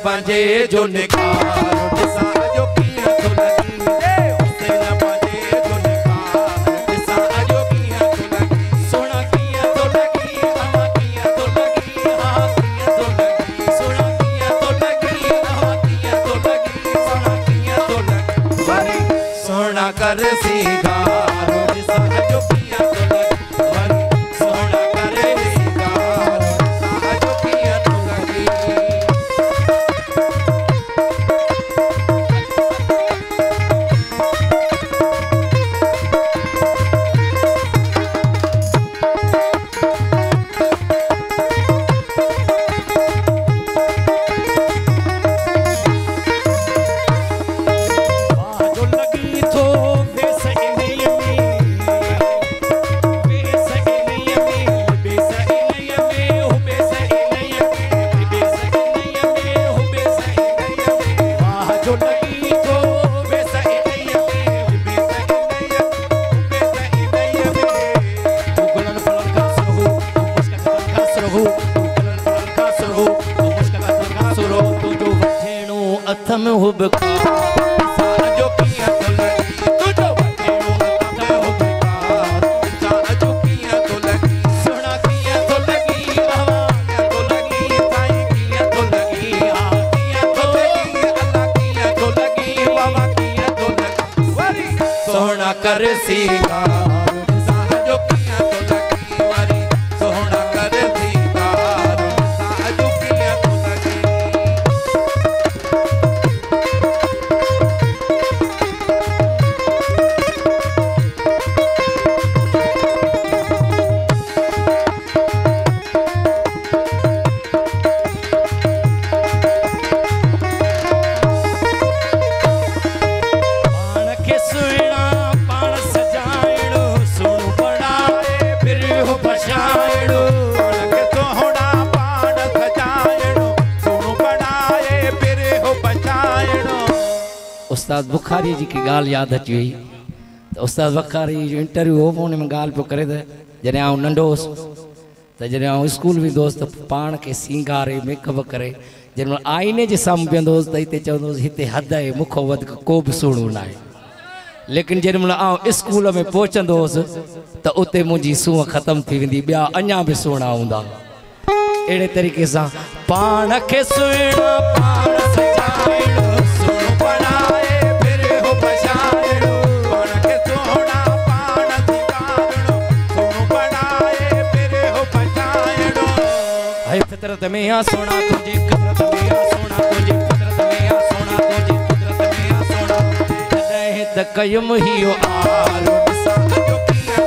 पंजे जो निकार दिसा जो किया तो लगी हुसैन पंजे जो निकार दिसा जो किया तो लगी सोना किया तो लगी हाँ किया तो लगी हाँ किया तो लगी सोना किया तो लगी हाँ किया तो लगी सोना किया तो लगी सोना कर सिंगार दिसा जो किया तो लगी सोना कर सिंगार दिसा जो किया तो लगी कर सिंगार जो किया तो लगी वारी सोना कर सिंगार जो किया तो लगी उस्ताद बुखारी जी की गाल याद अची वई तो उस्ताद बुखारी जो इंटरव्यू हो उन में गाल पे करे जॾहिं आउं नंढो हुउसि त जॾहिं आउं स्कूल वेंदो हुउसि त पाण खे सींगारे मेकअप करे जंहिं महिल आईने जे साम्हूं बीहंदो हुउसि त हिते चवंदो हुउसि हिते हद आहे मूंखां वधीक को बि सुहिणो न आहे लेकिन जंहिं महिल आउं स्कूल में पहुचंदो हुउसि त उते मुंहिंजी सूंहं ख़तमु थी वेंदी ॿिया अञा बि सुहिणा हूंदा अहिड़े तरीक़े सां पाण खे सुहिणा पाण सजाइणो सुहिणो बणाए फिर हो बजाइणो पाण खे सुहिणा पाण सजाइणो सुहिणो बणाए फिर हो बजाइणो हाय फितरत में आ सोना तुझे कुदरत में आ सोना तुझे फितरत में आ सोना तुझे कुदरत में आ सोना तॾहिं त कयुम हियो आलो ॾिसां जो किया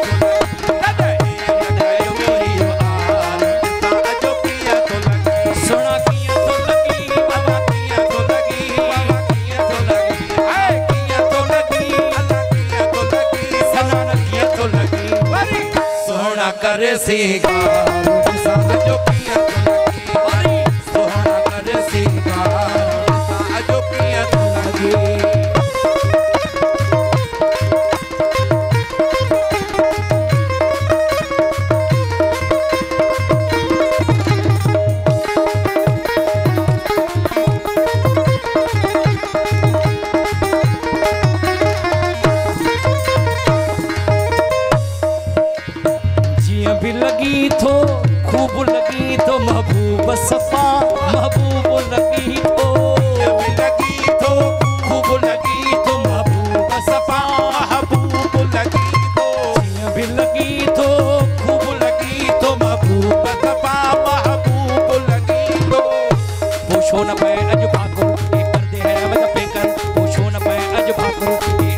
कर सिंगार दिसा जो किया तो लगी सोना कर सिंगार दिसा जो किया तो लगी भी लगी तो खूब लगी तो महबूब सफा महबूब लगी तो खूब लगी तो महबूब सफा महबूब लगी तो भी लगी तो खूब लगी तो महबूब सफा महबूब लगी तो पूछो न पे अज भागो ये कर दे है मत पे कर पूछो न पे अज भागो ये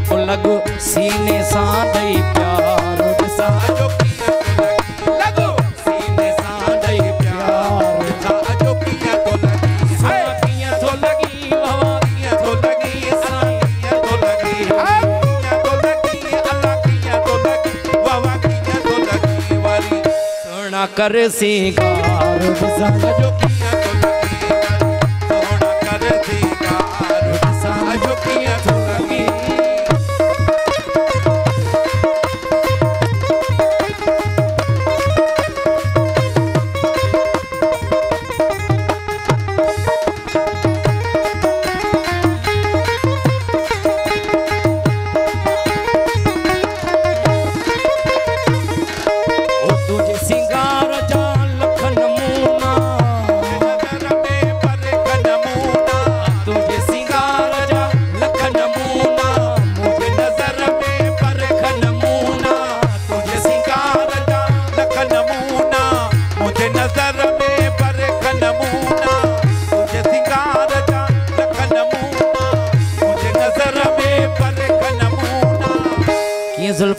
कर लगो सीने सा दई प्यार जो किया तो लगो सीने सा दई प्यार जो किया तो लगी किया तो लगी हवा किया तो लगी किया तो लगी किया तो लगी अल्लाह किया तो लगी वाह किया तो लगी वाली सोना कर सिंगार जो किया तो लगी सोना कर सिंगार जो किया तो लगी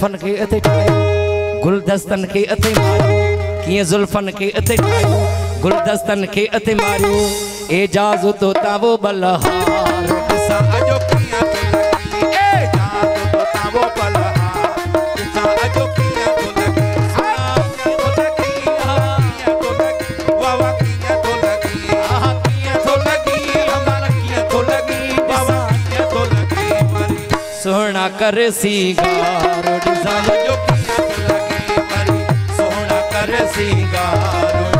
जुल्फन के अते ठायो गुलदस्तन के अते मारियो किए जुल्फन के अते ठायो गुलदस्तन के अते मारियो एजाज तो तावो बलहार दिसा अजो किया तो लगी एजाज तो तावो बलहार दिसा अजो किया तो लगी वावा किया तो लगी किया तो लगी हमारा किया तो लगी वावा किया तो लगी मरी सोना कर सिंगार दिसा अजो किया तो लगी मरी सोना कर सिंगार